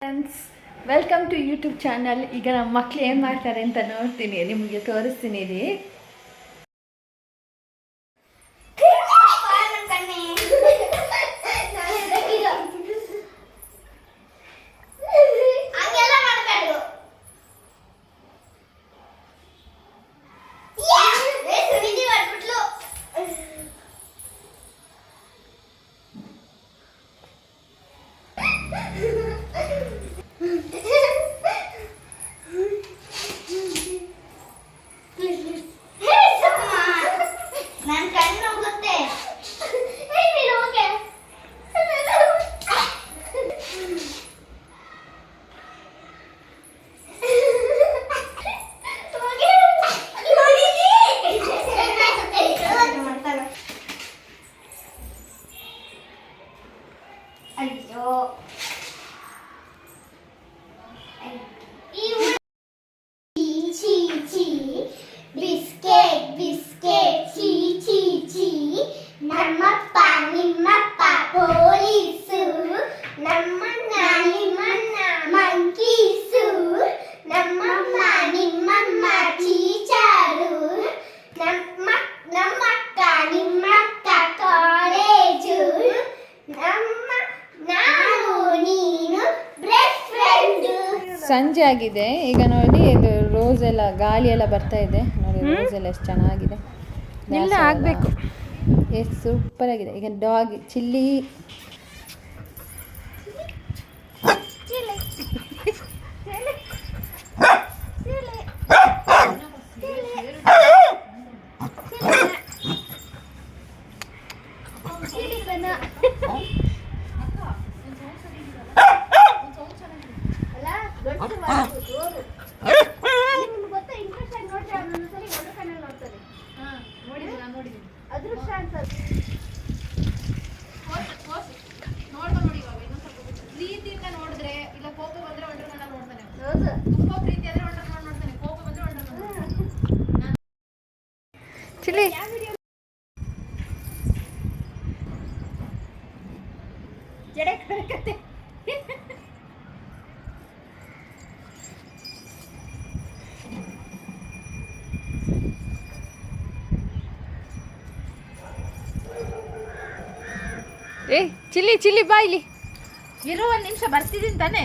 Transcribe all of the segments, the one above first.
Friends, welcome to YouTube channel. ಈಗ ನಮ್ಮ ಮಕ್ಳು ಏನು ಮಾಡ್ತಾರೆ ಅಂತ ನೋಡ್ತೀನಿ, ನಿಮಗೆ ತೋರಿಸ್ತೀನಿ. ಇಲ್ಲಿ ಸಂಜೆ ಆಗಿದೆ. ಈಗ ನೋಡಿ, ಇದು ರೋಸ್ ಎಲ್ಲ ಗಾಳಿ ಎಲ್ಲ ಬರ್ತಾ ಇದೆ ನೋಡಿ. ರೋಸ್ ಎಲ್ಲ ಎಷ್ಟು ಚೆನ್ನಾಗಿದೆ, ಎಲ್ಲ ಆಗಬೇಕು, ಎಷ್ಟು ಸೂಪರ್ ಆಗಿದೆ. ಈಗ ಡಾಗ್ ಚಿಲ್ಲಿ ಚಿಲ್ಲಿ ಜಡೆ ಕರಕತ್ತೆ. ಏ ಚಿಲ್ಲಿ ಚಿಲ್ಲಿ ಬಾ ಇಲ್ಲಿ ಇರು, ಒಂದು ನಿಮಿಷ ಬರ್ತಿದ್ದೀನಿ ತಾನೆ.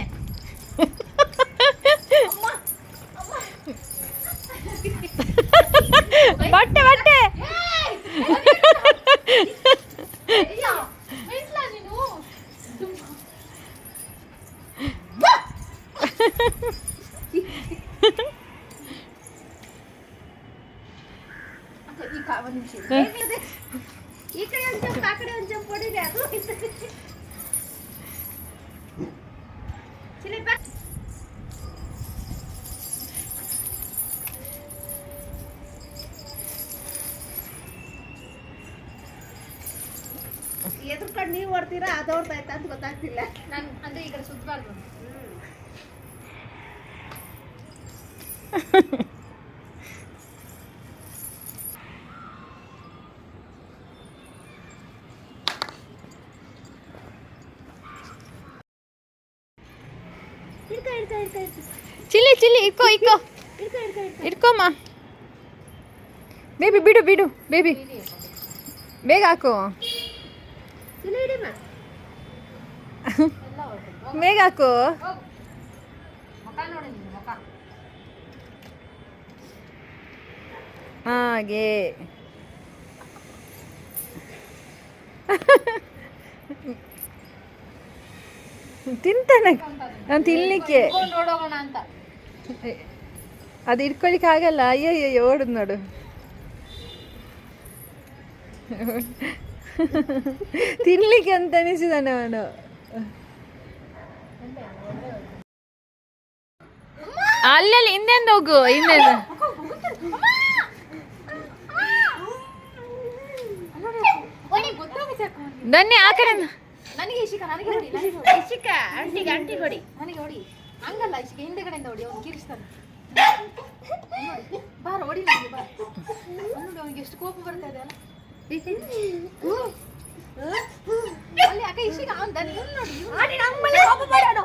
ಬಟ್ಟೆ ಬಟ್ಟೆ ಈ ಕಡೆ ಒಂದು ಜಂಪ್, ಆ ಕಡೆ ಒಂದು ಜಂಪ್ ಹೊಡಿದೆ. ಅದು ಎದ್ರ ಕಡೆ ನೀವು ಹೊಡ್ತೀರಾ, ಅದು ಹೊಡ್ತಾ ಇತ್ತ ಅಂತ ಗೊತ್ತಾಗ್ತಿಲ್ಲ. ನಾನು ಅಂದ್ರೆ ಈ ಕಡೆ ಸುತ್ತಬಾರ್ದು. ಚಿಲ್ಲಿ ಚಿಲ್ಲಿ ಇಟ್ಕೋ ಇಟ್ಕೋ ಇಟ್ಕೋಮ್ಮ. ಬೇಬಿ ಬಿಡು ಬಿಡು, ಬೇಬಿ ಬೇಗ ಹಾಕು, ಬೇಗ ಹಾಕು. ಹಾಗೆ ತಿಂತಾನೆ, ನಾನು ತಿನ್ಲಿಕ್ಕೆ ಅದು ಇಟ್ಕೊಳಿಕ್ಕೆ ಆಗಲ್ಲ. ಅಯ್ಯಯ್ಯ ಓಡುದು ನೋಡು. ತಿನ್ಲಿಕ್ಕೆ ಅಂತ ಅನಿಸಿದಾನೆ ಅವನು. ಅಲ್ಲೆಲ್ಲ ಹಿಂದೆಂದ ಹೋಗು, ಹಿಂದೆಂದ ಬನ್ನಿ ಆ ಕಡೆ. ನನಗೆ ಇಶಿಕ, ನನಗೆ ಹೊಡಿ, ಇಶಿಕ ಆಂಟಿಗೆ, ಆಂಟಿಗೆ ಹೊಡಿ, ನನಗೆ ಹೊಡಿ. ಹಂಗಲ್ಲ ಇಶಿಕ, ಹಿಂದೆ ಕಡೆಯಿಂದ ಹೊಡಿ, ಅವ್ನು ಕಿರಿಸ್ತಾನೆ. ಬಾರ ಹೊಡಿ ನನಗೆ, ಬಾರ ನೋಡಿ. ಅವನಿಗೆ ಎಷ್ಟು ಕೋಪ ಬರ್ತಾ ಇದೆ ಅಲ್ಲ. ಅಲ್ಲಿ ಅಕ್ಕ ಇಶಿಕ, ಅವ್ನು ನೋಡಿ, ಕೋಪ ಬೇಡ.